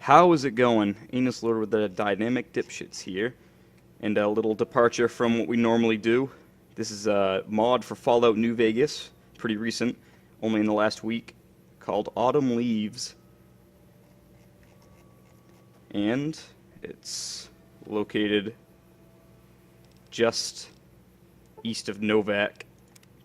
How is it going? Enos Lord with the Dynamic Dipshits here, and a little departure from what we normally do. This is a mod for Fallout New Vegas, pretty recent, only in the last week, called Autumn Leaves. And it's located just east of Novak,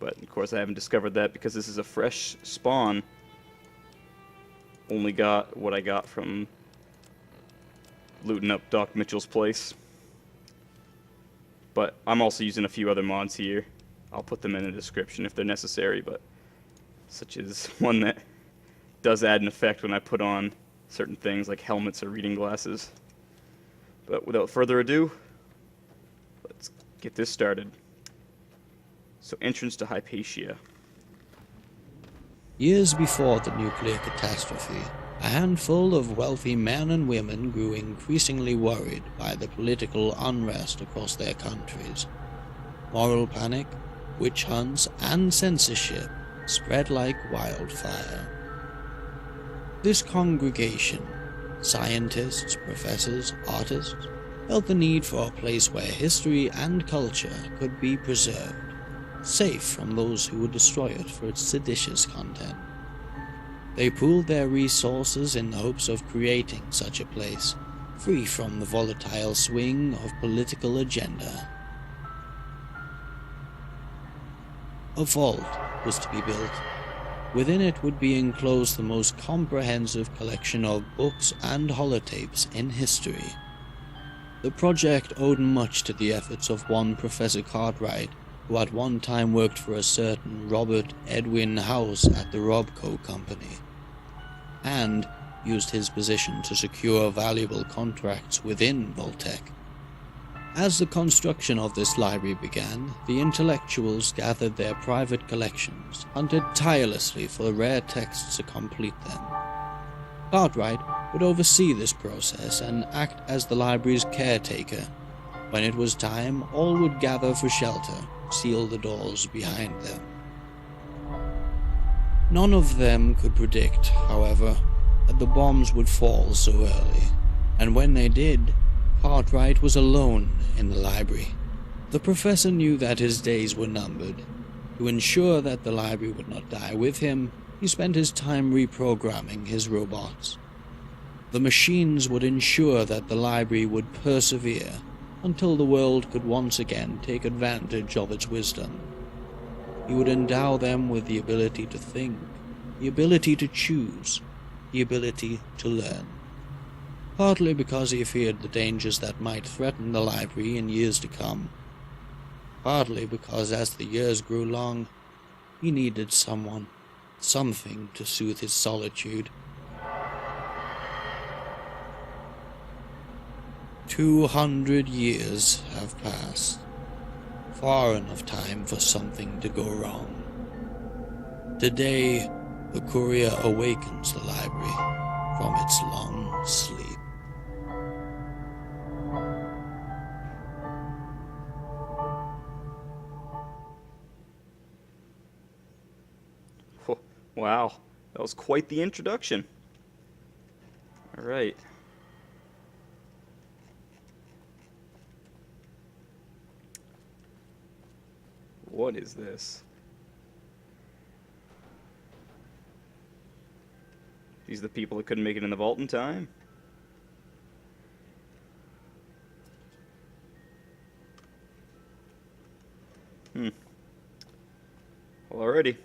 but of course I haven't discovered that because this is a fresh spawn. Only got what I got from looting up Doc Mitchell's place. But I'm also using a few other mods here. I'll put them in the description if they're necessary, but such as one that does add an effect when I put on certain things like helmets or reading glasses. But without further ado, let's get this started. So, entrance to Hypatia. Years before the nuclear catastrophe, a handful of wealthy men and women grew increasingly worried by the political unrest across their countries. Moral panic, witch hunts, and censorship spread like wildfire. This congregation, scientists, professors, artists, felt the need for a place where history and culture could be preserved, safe from those who would destroy it for its seditious content. They pooled their resources in the hopes of creating such a place, free from the volatile swing of political agenda. A vault was to be built. Within it would be enclosed the most comprehensive collection of books and holotapes in history. The project owed much to the efforts of one Professor Cartwright, who at one time worked for a certain Robert Edwin House at the Robco Company, and used his position to secure valuable contracts within Vault-Tec. As the construction of this library began, the intellectuals gathered their private collections, hunted tirelessly for rare texts to complete them. Cartwright would oversee this process and act as the library's caretaker. When it was time, all would gather for shelter, seal the doors behind them. None of them could predict, however, that the bombs would fall so early, and when they did, Cartwright was alone in the library. The professor knew that his days were numbered. To ensure that the library would not die with him, he spent his time reprogramming his robots. The machines would ensure that the library would persevere until the world could once again take advantage of its wisdom. He would endow them with the ability to think, the ability to choose, the ability to learn. Partly because he feared the dangers that might threaten the library in years to come. Partly because as the years grew long, he needed someone, something to soothe his solitude. 200 years have passed, far enough time for something to go wrong. Today, the courier awakens the library from its long sleep. Wow, that was quite the introduction. All right. What is this? These are the people that couldn't make it in the vault in time? Well, alrighty.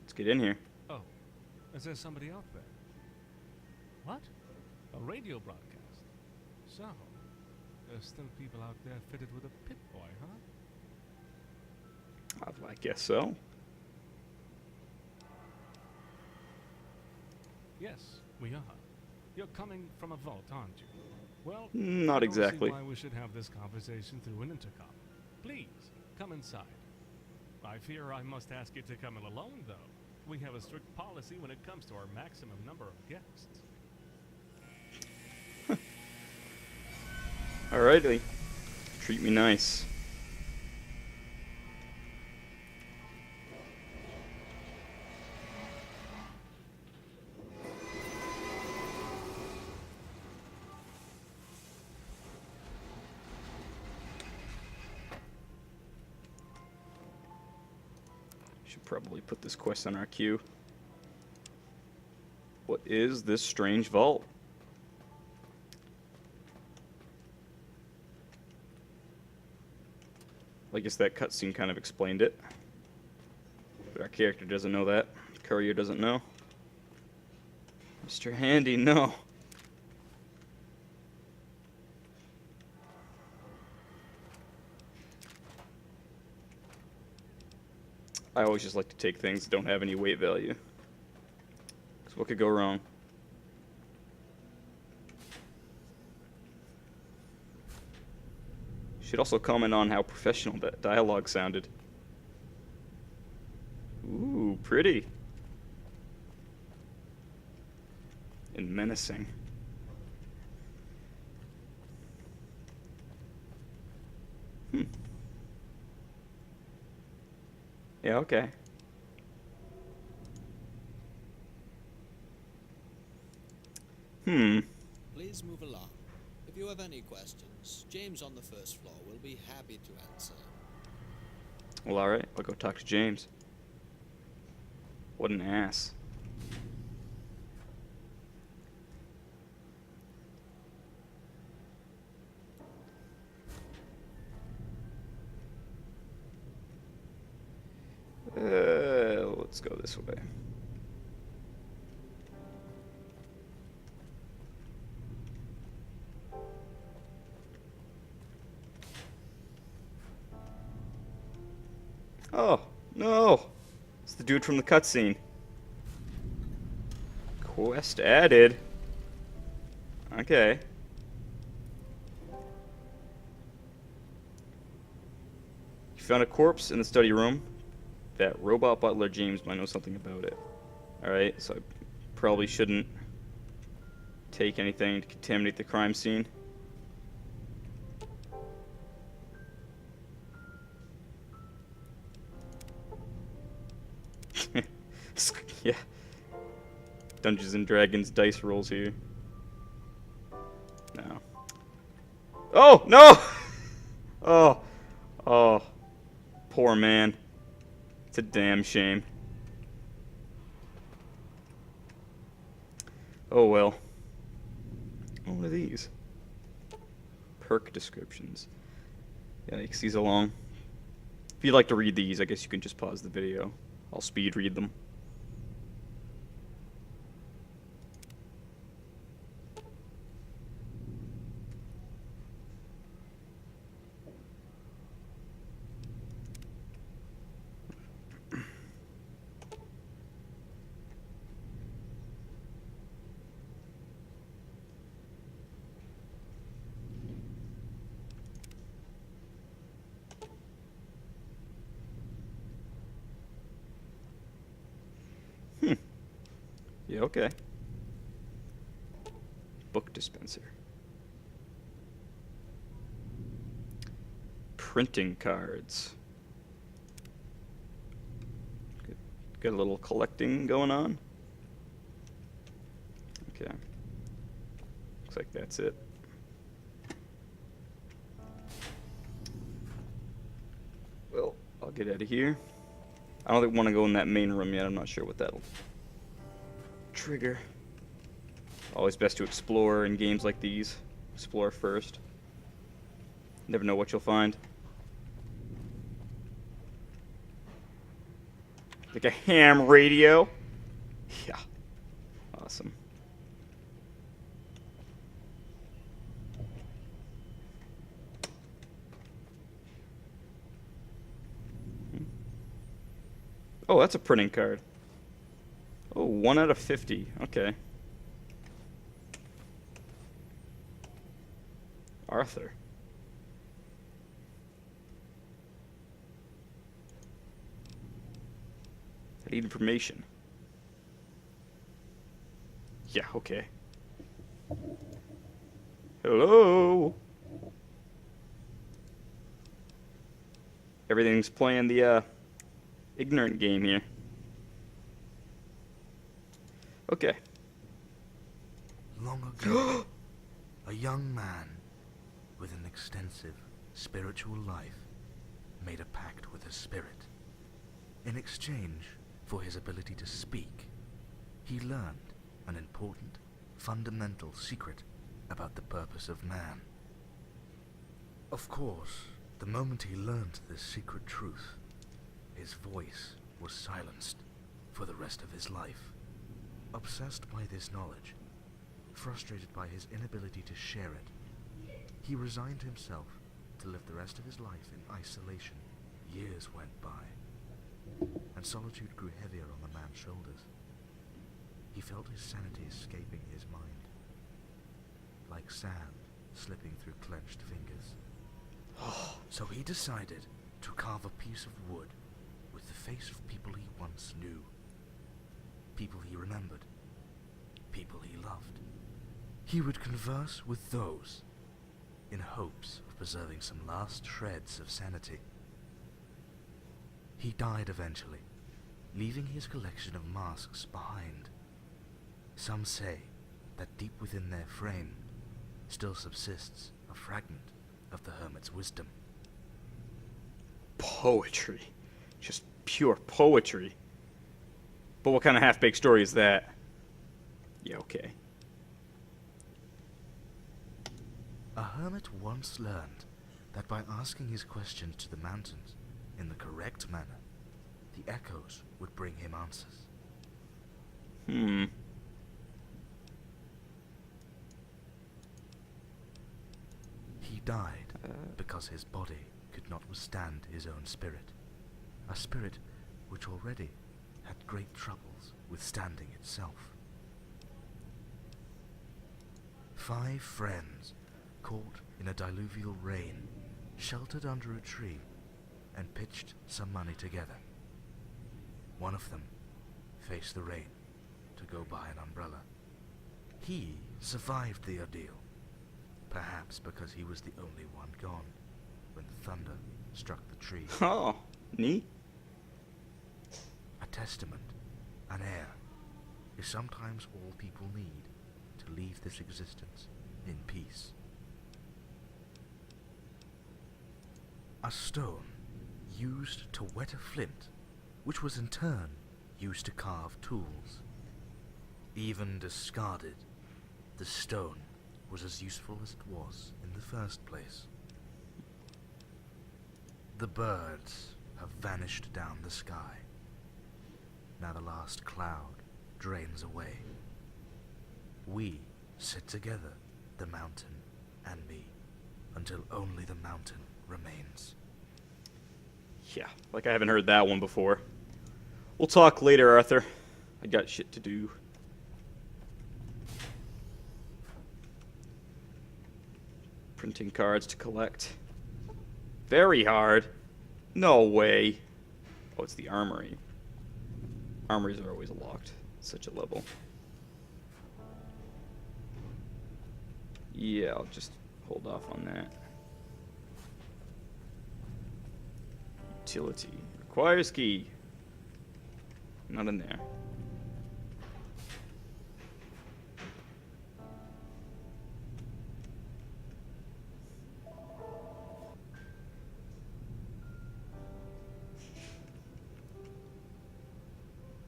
Let's get in here. Oh, is there somebody out there? What? A radio broadcast? So, there's still people out there fitted with a Pip-Boy, huh? I guess so. Yes, we are. You're coming from a vault, aren't you? Well, Not I don't exactly. see why we should have this conversation through an intercom. Please, come inside. I fear I must ask you to come in alone, though. We have a strict policy when it comes to our maximum number of guests. Alrighty. Treat me nice. Should probably put this quest on our queue. What is this strange vault? I guess that cutscene kind of explained it. But our character doesn't know that. Courier doesn't know. Mr. Handy, no. I always just like to take things that don't have any weight value. Because what could go wrong? Should also comment on how professional that dialogue sounded. Ooh, pretty. And menacing. Yeah, okay. Please move along. If you have any questions, James on the first floor will be happy to answer. Well, alright. I'll go talk to James. What an ass. Let's go this way. Oh, no! It's the dude from the cutscene. Quest added. Okay. You found a corpse in the study room. That robot butler James might know something about it. Alright, so I probably shouldn't take anything to contaminate the crime scene. Yeah. Dungeons and Dragons dice rolls here. No. Oh, no! Oh. Oh. Poor man. It's a damn shame. Oh well. What are these? Perk descriptions. Yikes, these are long. If you'd like to read these, I guess you can just pause the video. I'll speed read them. Yeah, okay. Book dispenser. Printing cards. Got a little collecting going on. Okay. Looks like that's it. Well, I'll get out of here. I don't want to go in that main room yet. I'm not sure what that'll trigger. Always best to explore in games like these. Explore first. Never know what you'll find. Like a ham radio. Yeah. Awesome. Oh, that's a printing card. Oh, 1 out of 50. Okay. Arthur. I need information. Yeah, okay. Hello? Everything's playing the, ignorant game here. Okay. Long ago, a young man with an extensive spiritual life made a pact with a spirit. In exchange for his ability to speak, he learned an important, fundamental secret about the purpose of man. Of course, the moment he learned this secret truth, his voice was silenced for the rest of his life. Obsessed by this knowledge, frustrated by his inability to share it, he resigned himself to live the rest of his life in isolation. Years went by, and solitude grew heavier on the man's shoulders. He felt his sanity escaping his mind, like sand slipping through clenched fingers. So he decided to carve a piece of wood with the face of people he once knew, people he remembered, people he loved. He would converse with those in hopes of preserving some last shreds of sanity. He died eventually, leaving his collection of masks behind. Some say that deep within their frame still subsists a fragment of the hermit's wisdom. Poetry. Just pure poetry. But what kind of half-baked story is that? Yeah, okay. A hermit once learned that by asking his questions to the mountains in the correct manner, the echoes would bring him answers. He died because his body could not withstand his own spirit, a spirit which already had great troubles withstanding itself. 5 friends, caught in a diluvial rain, sheltered under a tree, and pitched some money together. One of them faced the rain to go buy an umbrella. He survived the ordeal, perhaps because he was the only one gone when the thunder struck the tree. Oh, neat. A testament, an heir, is sometimes all people need to leave this existence in peace. A stone used to wet a flint, which was in turn used to carve tools. Even discarded, the stone was as useful as it was in the first place. The birds have vanished down the sky. Now the last cloud drains away. We sit together, the mountain and me, until only the mountain remains. Yeah, like I haven't heard that one before. We'll talk later, Arthur. I got shit to do. Printing cards to collect. Very hard. No way. Oh, it's the armory. Armories are always locked at such a level. Yeah, I'll just hold off on that. Utility. Requires key. Not in there.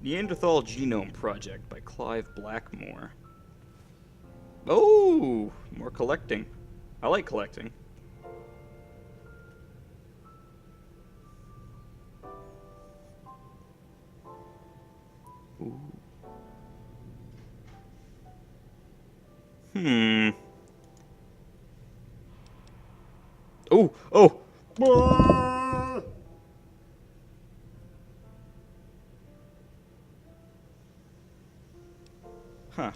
Neanderthal Genome Project by Clive Blackmore. Oh, more collecting. I like collecting. Ooh. Oh, oh. Huh.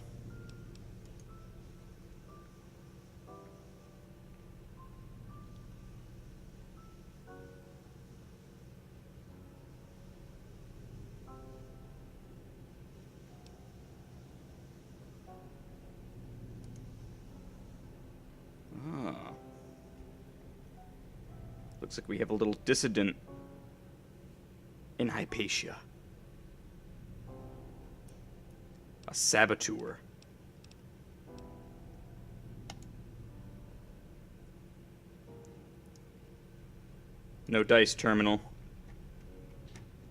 Ah. Looks like we have a little dissident in Hypatia. A saboteur. No dice terminal.